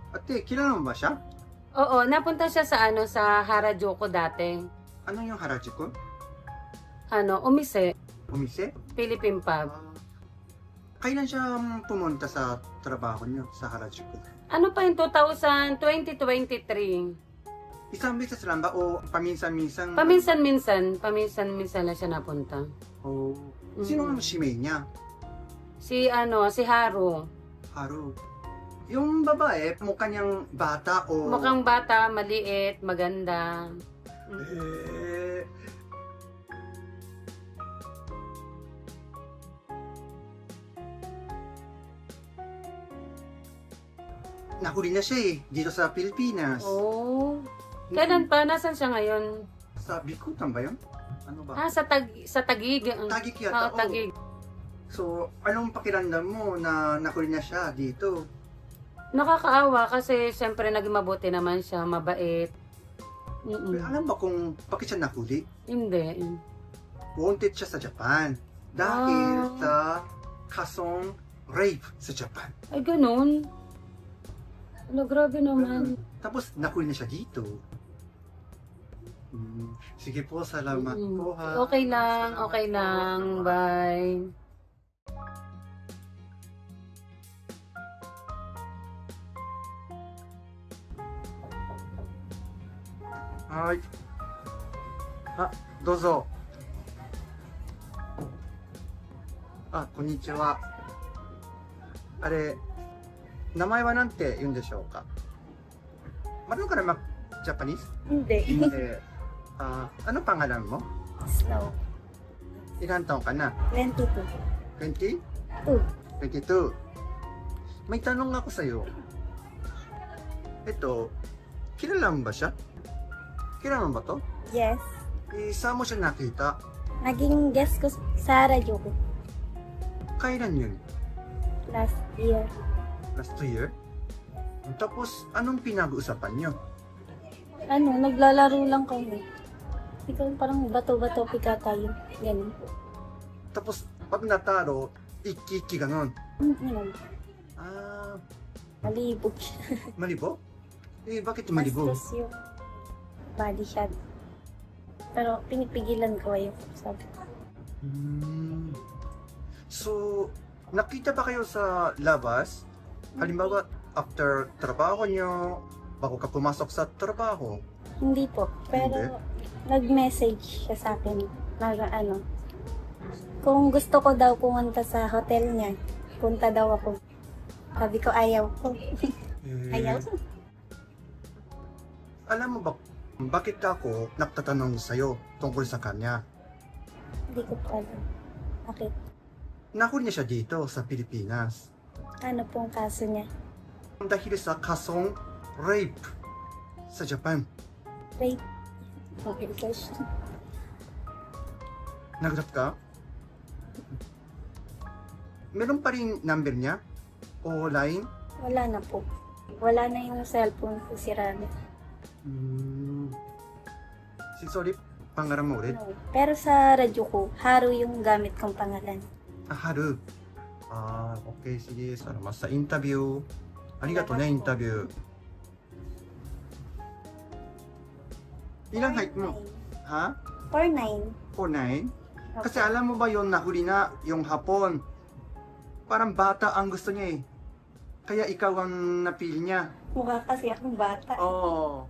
Ate, kilala mo ba siya? Oo, napunta siya sa sa Harajuku dati. Ano yung Harajuku? Umise, Umise? Philippine pub. Kailan siya pumunta sa trabaho niyo sa Harajuku? Ano pa yung 2023? Isang beses lang ba o paminsan-minsan? Paminsan-minsan lang siya napunta. Oh. Sino ang shimei niya? Si Haru. Haru. Yung babae, mukha niyang bata o... Mukhang bata, maliit, maganda. Eh... Nahuli na siya dito sa Pilipinas. Oh. Kailan pa? Nasaan siya ngayon? Sa Bikutan ba yun? Ano ba? Sa Taguig. Taguig yata. Oo, Taguig. So, anong pakiramdam mo na nahuli na siya dito? Nakakaawa kasi siyempre naging mabuti naman siya, mabait. Alam ba kung bakit siya nahuli? Hindi. Wanted siya sa Japan. Dahil sa kasong rape sa Japan. Ay, ganun. Ano, grabe naman. Tapos nahuli na siya dito. Sige po, salamat po ha. Okay lang. Bye. Hi. Dozo. Konnichiwa. Namae wa nante yun deshou ka? Marunong ka na mag-Japanese? Hindi. Ano pangalan mo? Slow. Ilan taon ka na? 22. 20? 22. May tanong ako sa'yo. Ito, kilala mo ba siya? Kilala mo ba to? Yes. Saan mo siya nakita? Naging guest ko sa Harajuku Kailan yun? last year. Last year? Tapos, anong pinag-uusapan nyo? Naglalaro lang kami. Ikaw parang bato-bato pika tayo. Ganun. Tapos, pag natalo, iki-iki ganon. Malibog siya. Malibog? Bakit malibog? Bastos yung body shot. Pero pinipigilan ko yung sabi ko. So, nakita ba kayo sa labas? Halimbawa, after trabaho nyo, bago ka pumasok sa trabaho? Hindi po. Pero nag-message siya sa akin. Kung gusto ko daw pumunta sa hotel niya, punta daw ako. Sabi ko, ayaw ko. Ayaw. Alam mo ba, bakit ako nagtatanong sa'yo tungkol sa kanya? Hindi ko pa alam. Bakit? Nahuli niya siya dito sa Pilipinas. Ano pong kaso niya? Dahil sa kasong rape sa Japan. Rape? Okay, question. Nagrap ka? Meron pa rin number niya? O line? Wala na po. Wala na yung cellphone ko, sira na. Sorry, pangalan mo ulit? No. Pero sa radyo ko, Haru yung gamit kong pangalan. Haru. Okay, sige. Salamat sa interview. Arigato na interview. Ilang height mo? Ha? 4'9". 4'9"? Kasi alam mo ba yung nahuli na yung hapon? Parang bata ang gusto niya Kaya ikaw ang napili niya. Mukha kasi akong bata. Oo.